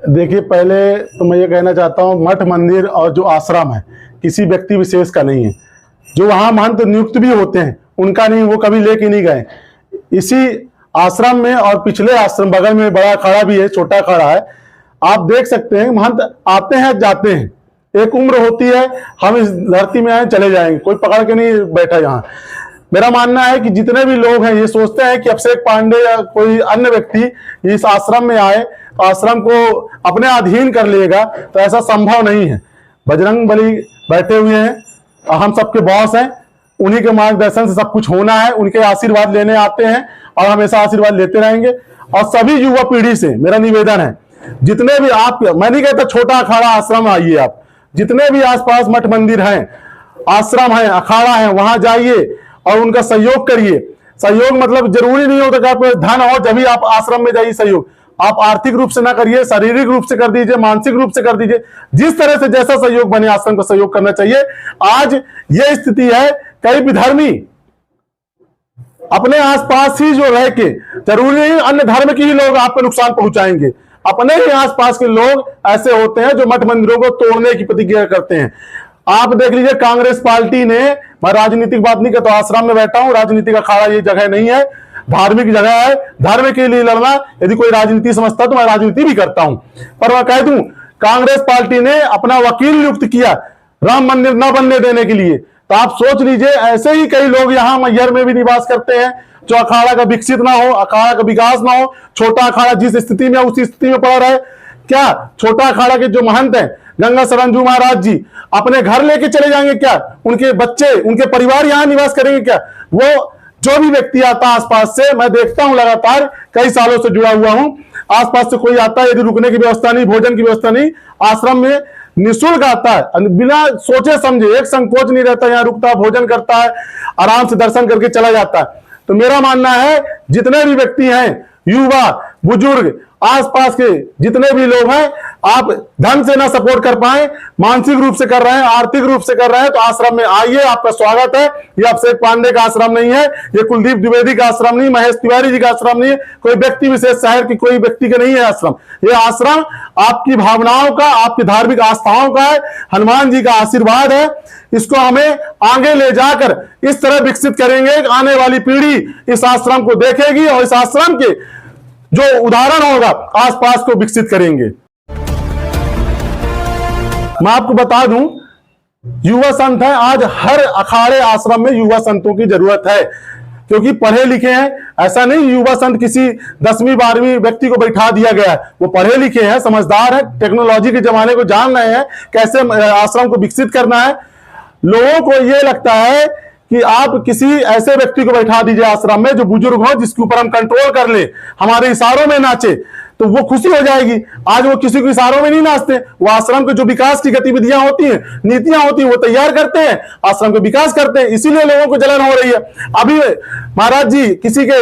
देखिए, पहले तो मैं ये कहना चाहता हूँ, मठ मंदिर और जो आश्रम है किसी व्यक्ति विशेष का नहीं है। जो वहाँ महंत नियुक्त भी होते हैं उनका नहीं, वो कभी लेके नहीं गए। इसी आश्रम में और पिछले आश्रम बगल में बड़ा अखाड़ा भी है, छोटा अखाड़ा है, आप देख सकते हैं महंत आते हैं जाते हैं। एक उम्र होती है, हम इस धरती में आए चले जाएंगे, कोई पकड़ के नहीं बैठा यहाँ। मेरा मानना है कि जितने भी लोग हैं ये सोचते हैं कि अभिषेक पांडे या कोई अन्य व्यक्ति इस आश्रम में आए तो आश्रम को अपने अधीन कर लेगा, तो ऐसा संभव नहीं है। बजरंगबली बैठे हुए हैं और हम सबके बॉस हैं, उन्हीं के मार्गदर्शन से सब कुछ होना है। उनके आशीर्वाद लेने आते हैं और हमेशा आशीर्वाद लेते रहेंगे। और सभी युवा पीढ़ी से मेरा निवेदन है, जितने भी आप, मैं नहीं कहता छोटा अखाड़ा आश्रम आइए, आप जितने भी आसपास मठ मंदिर हैं, आश्रम है, अखाड़ा है, वहां जाइए और उनका सहयोग करिए। सहयोग मतलब जरूरी नहीं होता कि आप धन हो जब भी आप आश्रम में जाइए सहयोग। आप आर्थिक रूप से ना करिए, शारीरिक रूप से कर दीजिए, मानसिक रूप से कर दीजिए, जिस तरह से जैसा सहयोग बने आश्रम को सहयोग करना चाहिए। आज ये स्थिति है, कई विधर्मी अपने आसपास ही जो रह के, जरूरी नहीं अन्य धर्म की ही लोग आप पे नुकसान पहुंचाएंगे, अपने ही आसपास के लोग ऐसे होते हैं जो मठ मंदिरों को तोड़ने की प्रतिज्ञा करते हैं। आप देख लीजिए, कांग्रेस पार्टी ने, मैं राजनीतिक बात नहीं करता, आश्रम में बैठा हूं, राजनीतिक अखाड़ा ये जगह नहीं है, धार्मिक जगह है। धर्म के लिए लड़ना, यदि कोई राजनीति समझता तो मैं राजनीति भी करता हूं, पर मैं कह दूं, कांग्रेस पार्टी ने अपना वकील नियुक्त किया राम मंदिर न बनने देने के लिए। तो आप सोच लीजिए, ऐसे ही कई लोग यहाँ मैहर में भी निवास करते हैं जो अखाड़ा का विकसित ना हो, अखाड़ा का विकास ना हो, छोटा अखाड़ा जिस स्थिति में उसी स्थिति में पड़ा रहे। क्या छोटा अखाड़ा के जो महंत हैं गंगा सरंजू महाराज जी अपने घर लेके चले जाएंगे क्या? उनके बच्चे, उनके परिवार यहाँ निवास करेंगे क्या? वो जो भी व्यक्ति आता है आसपास से, मैं देखता हूं लगातार कई सालों से जुड़ा हुआ हूं, आसपास से कोई आता है, यदि रुकने की व्यवस्था नहीं, भोजन की व्यवस्था नहीं, आश्रम में निःशुल्क आता है, बिना सोचे समझे, एक संकोच नहीं रहता, यहाँ रुकता है, भोजन करता है, आराम से दर्शन करके चला जाता है। तो मेरा मानना है, जितने भी व्यक्ति हैं, युवा, बुजुर्ग, आसपास के जितने भी लोग हैं, आप धन से ना सपोर्ट कर पाए, मानसिक रूप से कर रहे हैं, आर्थिक रूप से कर रहे हैं, तो आश्रम में आइए, आपका स्वागत है। ये अभिषेक पांडे का आश्रम नहीं है, ये कुलदीप द्विवेदी का आश्रम नहीं, महेश तिवारी जी का आश्रम नहीं है, कोई व्यक्ति विशेष शहर की कोई व्यक्ति का नहीं है आश्रम। ये आश्रम आपकी भावनाओं का, आपकी धार्मिक आस्थाओं का है, हनुमान जी का आशीर्वाद है। इसको हमें आगे ले जाकर इस तरह विकसित करेंगे, आने वाली पीढ़ी इस आश्रम को देखेगी और इस आश्रम के जो उदाहरण होगा आसपास को विकसित करेंगे। मैं आपको बता दूं, युवा संत है, आज हर अखाड़े आश्रम में युवा संतों की जरूरत है, क्योंकि पढ़े लिखे हैं। ऐसा नहीं युवा संत किसी 10वीं 12वीं व्यक्ति को बैठा दिया गया है, वो पढ़े लिखे हैं, समझदार है, टेक्नोलॉजी के जमाने को जान रहे हैं, कैसे आश्रम को विकसित करना है। लोगों को ये लगता है कि आप किसी ऐसे व्यक्ति को बैठा दीजिए आश्रम में जो बुजुर्ग हो, जिसके ऊपर हम कंट्रोल कर ले, हमारे इशारों में नाचे, तो वो खुशी हो जाएगी। आज वो किसी के इशारों में नहीं नाचते, वो आश्रम के जो विकास की गतिविधियां होती हैं, नीतियां होती हैं, वो तैयार करते हैं, आश्रम का विकास करते हैं। इसीलिए लोगों को जलन हो रही है। अभी महाराज जी किसी के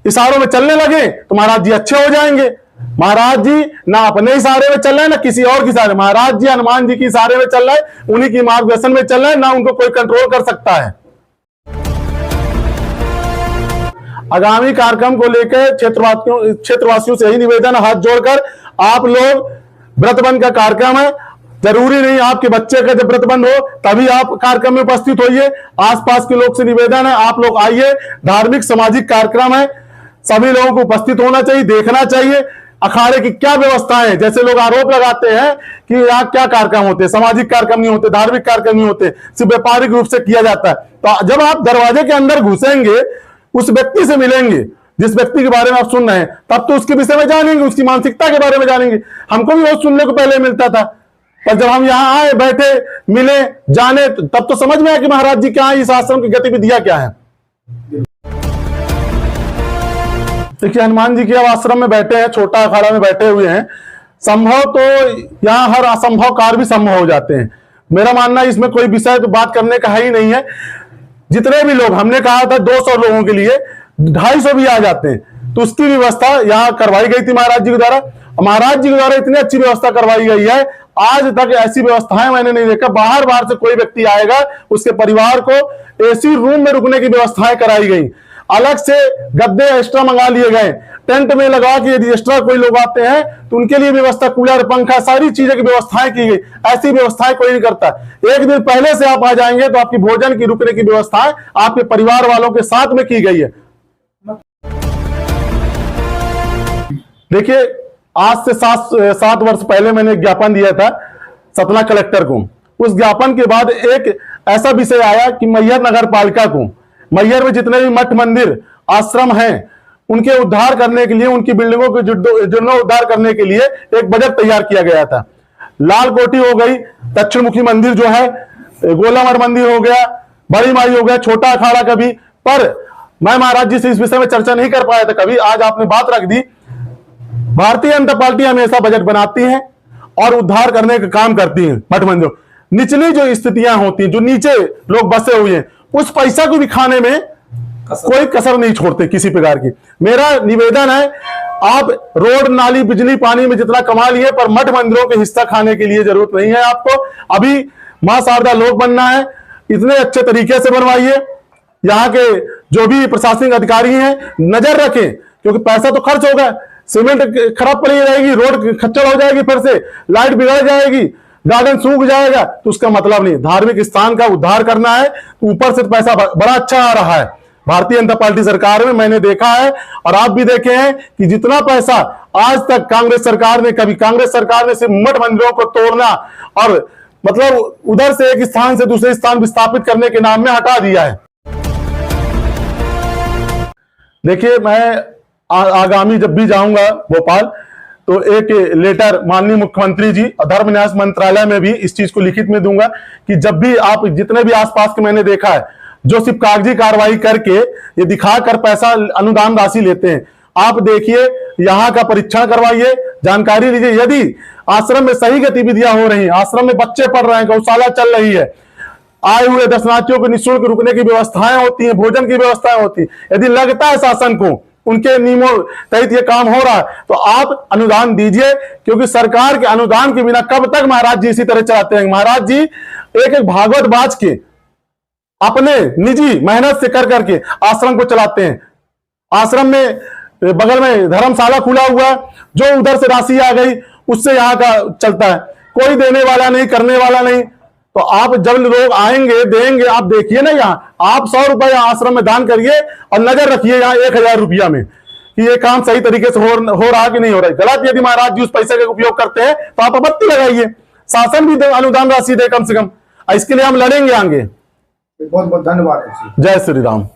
इशारों में चलने लगे तो महाराज जी अच्छे हो जाएंगे। महाराज जी ना अपने इशारे में चल रहे हैं, ना किसी और के इशारे। महाराज जी हनुमान जी के इशारे में चल रहे हैं, उन्हीं की मार्गदर्शन में चल रहे हैं, ना उनको कोई कंट्रोल कर सकता है। आगामी कार्यक्रम को लेकर क्षेत्रवासियों से यही निवेदन, हाथ जोड़कर, आप लोग व्रतबंध का कार्यक्रम है, जरूरी नहीं आपके बच्चे का जब व्रतबंध हो तभी आप कार्यक्रम में उपस्थित होइए। आसपास के लोग से निवेदन है, आप लोग आइए, धार्मिक सामाजिक कार्यक्रम है, सभी लोगों को उपस्थित होना चाहिए, देखना चाहिए अखाड़े की क्या व्यवस्था है। जैसे लोग आरोप लगाते हैं कि यहाँ क्या कार्यक्रम होते हैं, सामाजिक कार्यक्रम नहीं होते, धार्मिक कार्यक्रम नहीं होते, सिर्फ व्यापारिक रूप से किया जाता है। तो जब आप दरवाजे के अंदर घुसेंगे, उस व्यक्ति से मिलेंगे जिस व्यक्ति के बारे में आप सुन रहे हैं, तब तो उसके विषय में जानेंगे, उसकी मानसिकता के बारे में जानेंगे। हमको भी बहुत सुनने को पहले मिलता था, पर जब हम यहाँ आए, बैठे, मिले, जाने, तब तो समझ में आया कि महाराज जी क्या है, इस आश्रम की गतिविधियां क्या है। देखिए, हनुमान जी के अब आश्रम में बैठे हैं, छोटा अखाड़ा में बैठे हुए हैं, संभव तो यहाँ हर असंभव कार्य भी संभव हो जाते हैं। मेरा मानना इसमें कोई विषय तो बात करने का है ही नहीं है। जितने भी लोग, हमने कहा था 200 लोगों के लिए 250 भी आ जाते हैं, तो उसकी व्यवस्था यहाँ करवाई गई थी महाराज जी के द्वारा। महाराज जी के द्वारा इतनी अच्छी व्यवस्था करवाई गई है, आज तक ऐसी व्यवस्थाएं मैंने नहीं देखा। बाहर से कोई व्यक्ति आएगा, उसके परिवार को एसी रूम में रुकने की व्यवस्थाएं कराई गई। अलग से गद्दे एक्स्ट्रा मंगा लिए गए, टेंट में लगा के यदि एक्स्ट्रा कोई लोग आते हैं तो उनके लिए व्यवस्था, कूलर, पंखा, सारी चीजें की व्यवस्थाएं की गई। ऐसी व्यवस्थाएं कोई नहीं करता। एक दिन पहले से आप आ जाएंगे तो आपकी भोजन की, रुकने की व्यवस्थाएं आपके परिवार वालों के साथ में की गई है। देखिए, आज से 7 वर्ष पहले मैंने ज्ञापन दिया था सतना कलेक्टर को। उस ज्ञापन के बाद एक ऐसा विषय आया कि मैहर नगर पालिका को, मैहर में जितने भी मठ, मंदिर, आश्रम हैं, उनके उद्धार करने के लिए, उनकी बिल्डिंगों के जीर्णोद्धार करने के लिए एक बजट तैयार किया गया था। लाल कोठी हो गई, दक्षिण मुखी मंदिर जो है, गोलामर मंदिर हो गया, बड़ी माई हो गया, छोटा अखाड़ा कभी। पर मैं महाराज जी से इस विषय में चर्चा नहीं कर पाया था कभी, आज आपने बात रख दी। भारतीय जनता पार्टी हमेशा बजट बनाती है और उद्धार करने का काम करती है मठ मंदिरों। निचली जो स्थितियां होती हैं, जो नीचे लोग बसे हुए हैं, उस पैसा को भी खाने में कोई कसर नहीं छोड़ते किसी प्रकार की। मेरा निवेदन है, आप रोड, नाली, बिजली, पानी में जितना कमा लिए, पर मठ मंदिरों के हिस्सा खाने के लिए जरूरत नहीं है आपको। अभी मां शारदा लोक बनना है, इतने अच्छे तरीके से बनवाइए। यहाँ के जो भी प्रशासनिक अधिकारी हैं नजर रखें, क्योंकि पैसा तो खर्च होगा, सीमेंट खराब पड़ी रहेगी, रोड खच्चर हो जाएगी, फिर से लाइट बिगड़ जाएगी, गार्डन सूख जाएगा, तो उसका मतलब नहीं। धार्मिक स्थान का उद्धार करना है, तो ऊपर से पैसा बड़ा अच्छा आ रहा है। भारतीय जनता पार्टी सरकार में मैंने देखा है और आप भी देखे हैं कि जितना पैसा आज तक कांग्रेस सरकार ने, कभी कांग्रेस सरकार ने सिर्फ मठ मंदिरों को तोड़ना और मतलब उधर से एक स्थान से दूसरे स्थान विस्थापित करने के नाम में हटा दिया है। देखिए, मैं आगामी जब भी जाऊंगा भोपाल तो एक लेटर माननीय मुख्यमंत्री जी और धर्म न्यास मंत्रालय में भी इस चीज को लिखित में दूंगा कि जब भी आप, जितने भी आसपास के मैंने देखा है जो सिर्फ कागजी कार्रवाई करके ये दिखाकर पैसा, अनुदान राशि लेते हैं, आप देखिए, यहाँ का परीक्षण करवाइए, जानकारी लीजिए। यदि आश्रम में सही गतिविधियां हो रही हैं, आश्रम में बच्चे पढ़ रहे हैं, गौशाला चल रही है, आए हुए दर्शनार्थियों को निःशुल्क रुकने की व्यवस्थाएं होती हैं, भोजन की व्यवस्थाएं होती, यदि लगता है शासन को उनके नियमों तहत ये काम हो रहा है, तो आप अनुदान दीजिए। क्योंकि सरकार के अनुदान के बिना कब तक महाराज जी इसी तरह चलाते हैं। महाराज जी एक एक भागवत बाज के अपने निजी मेहनत से कर करके आश्रम को चलाते हैं। आश्रम में बगल में धर्मशाला खुला हुआ है, जो उधर से राशि आ गई उससे यहाँ का चलता है, कोई देने वाला नहीं, करने वाला नहीं। तो आप जब लोग आएंगे, देंगे, आप देखिए ना, यहाँ आप 100 रुपए आश्रम में दान करिए और नजर रखिए यहाँ 1000 रुपया में कि ये काम सही तरीके से हो रहा कि नहीं हो रहा है। गलत यदि महाराज जी उस पैसे का उपयोग करते हैं तो आप आपत्ति लगाइए, शासन भी अनुदान राशि दे कम से कम। इसके लिए हम लड़ेंगे आगे। बहुत बहुत धन्यवाद। जय श्री राम।